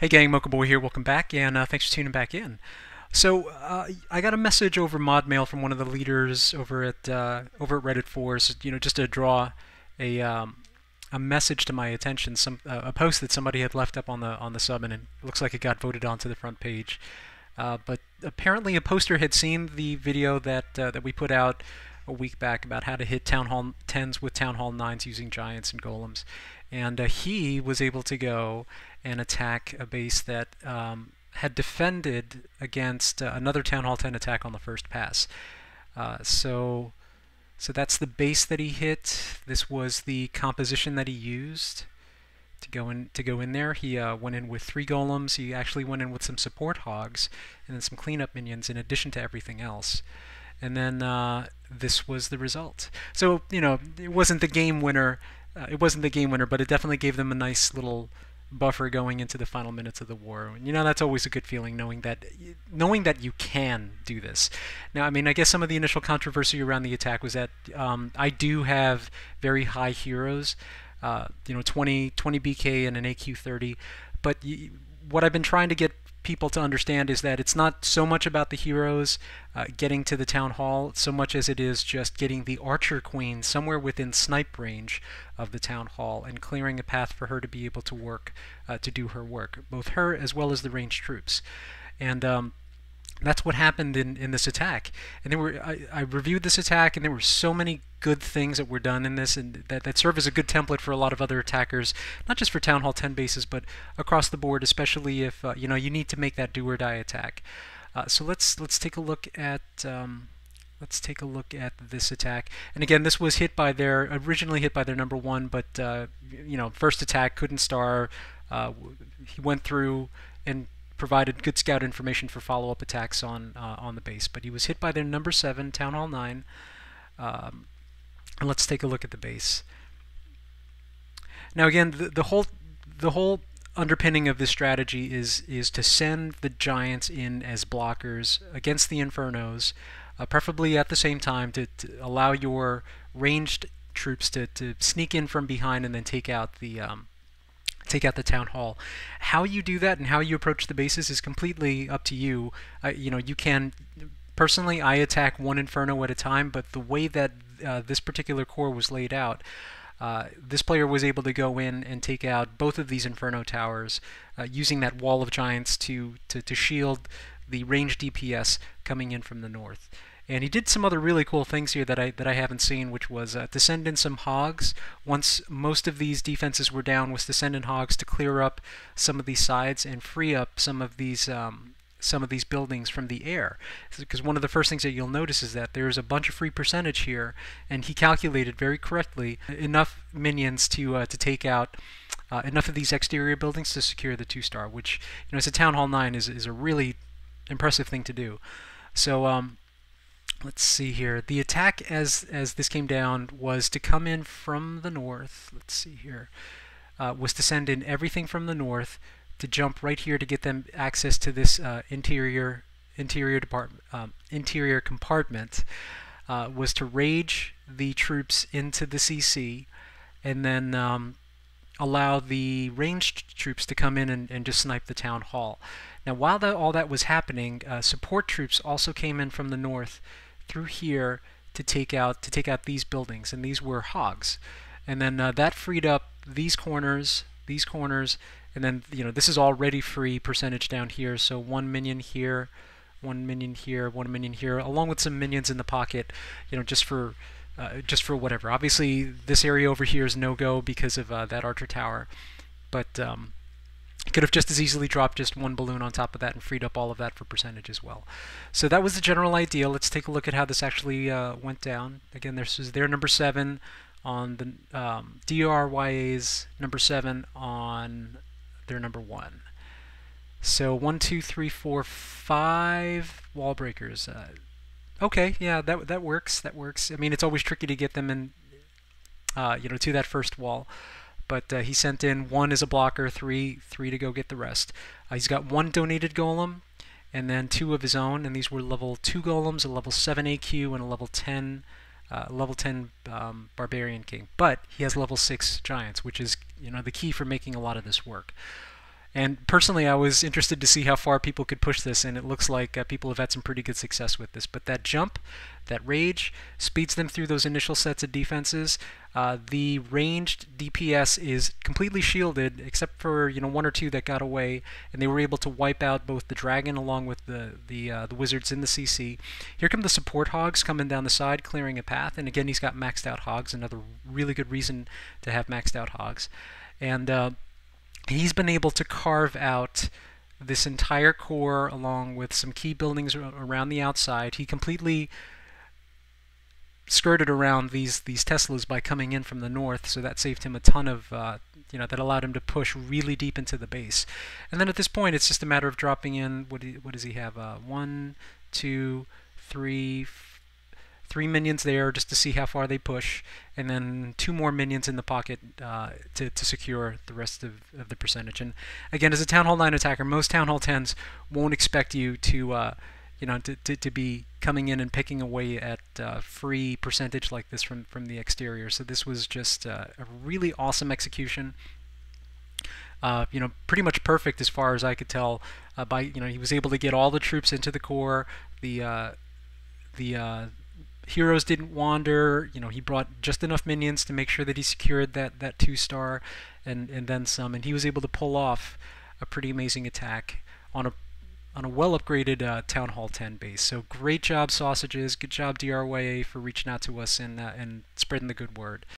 Hey gang, Mocha Boy here. Welcome back, and thanks for tuning back in. So I got a message over mod mail from one of the leaders over at Reddit Force. Just to draw a a message to my attention. A post that somebody had left up on the sub, and it looks like it got voted onto the front page. But apparently, a poster had seen the video that we put out a week back about how to hit Town Hall 10s with Town Hall 9s using giants and golems, and he was able to go and attack a base that had defended against another Town Hall 10 attack on the first pass. So that's the base that he hit. This was the composition that he used to go in there. He went in with 3 golems. He actually went in with some support hogs and then some cleanup minions in addition to everything else. And then this was the result. So it wasn't the game winner. But it definitely gave them a nice little buffer going into the final minutes of the war. And that's always a good feeling, knowing that you can do this. Now, I mean, I guess some of the initial controversy around the attack was that I do have very high heroes, 20 BK and an AQ30, but what I've been trying to get people to understand is that it's not so much about the heroes getting to the town hall so much as it is just getting the archer queen somewhere within snipe range of the town hall and clearing a path for her to be able to work to do her work, both her as well as the ranged troops. And that's what happened in this attack. And I reviewed this attack, and there were so many good things that were done in this, and that serve as a good template for a lot of other attackers, not just for Town Hall 10 bases, but across the board, especially if you need to make that do or die attack. So let's take a look at this attack. And again, this was originally hit by their number 1, but first attack couldn't star. He went through and provided good scout information for follow-up attacks on the base, but he was hit by their number 7, Town Hall 9. And let's take a look at the base. Now, again, the whole underpinning of this strategy is to send the giants in as blockers against the infernos, preferably at the same time to allow your ranged troops to sneak in from behind and then take out the town hall. How you do that and how you approach the bases is completely up to you. You can, personally, I attack 1 inferno at a time, but the way that this particular core was laid out, this player was able to go in and take out both of these inferno towers using that wall of giants to shield the ranged DPS coming in from the north. And he did some other really cool things here that I haven't seen, which was to send in some hogs. Once most of these defenses were down, was to send in hogs to clear up some of these sides and free up some of these buildings from the air. Because one of the first things that you'll notice is that there's a bunch of free percentage here, and he calculated very correctly enough minions to take out enough of these exterior buildings to secure the 2-star, which as a Town Hall 9 is a really impressive thing to do. So let's see here. The attack as this came down was to come in from the north. Let's see here. Was to send in everything from the north to jump right here to get them access to this interior compartment. Was to rage the troops into the CC, and then allow the ranged troops to come in and just snipe the town hall. Now, while all that was happening, support troops also came in from the north through here to take out these buildings, and these were hogs. And then that freed up these corners, and then this is already free percentage down here. So 1 minion here, 1 minion here, 1 minion here, along with some minions in the pocket, just for whatever. Obviously, this area over here is no-go because of that archer tower, but could have just as easily dropped just 1 balloon on top of that and freed up all of that for percentage as well. So that was the general idea. Let's take a look at how this actually went down. Again, this is their number 7 on the DRYA's number 7 on their number 1. So 1, 2, 3, 4, 5 wall breakers. Okay, yeah, that works. That works. I mean, it's always tricky to get them in, to that first wall. But he sent in 1 as a blocker, 3 to go get the rest. He's got 1 donated golem, and then 2 of his own, and these were level 2 golems, a level 7 AQ, and a level 10 Barbarian King. But he has level 6 giants, which is the key for making a lot of this work. And personally, I was interested to see how far people could push this, and it looks like people have had some pretty good success with this. But that jump, that rage, speeds them through those initial sets of defenses. The ranged DPS is completely shielded, except for one or two that got away, and they were able to wipe out both the dragon along with the wizards in the CC. Here come the support hogs coming down the side, clearing a path, and again he's got maxed out hogs. Another really good reason to have maxed out hogs, and he's been able to carve out this entire core along with some key buildings around the outside. He completely skirted around these Teslas by coming in from the north, so that saved him a ton of, that allowed him to push really deep into the base. And then at this point, it's just a matter of dropping in. What does he have? One, two, three minions there just to see how far they push, and then two more minions in the pocket to secure the rest of the percentage. And again, as a Town Hall 9 attacker, most Town Hall 10s won't expect you to to be coming in and picking away at free percentage like this from the exterior. So this was just a really awesome execution. Pretty much perfect as far as I could tell. He was able to get all the troops into the core. The heroes didn't wander. He brought just enough minions to make sure that he secured that 2-star and then some. And he was able to pull off a pretty amazing attack on a well upgraded Town Hall 10 base. So great job, Sausages. Good job, DRYA, for reaching out to us and spreading the good word.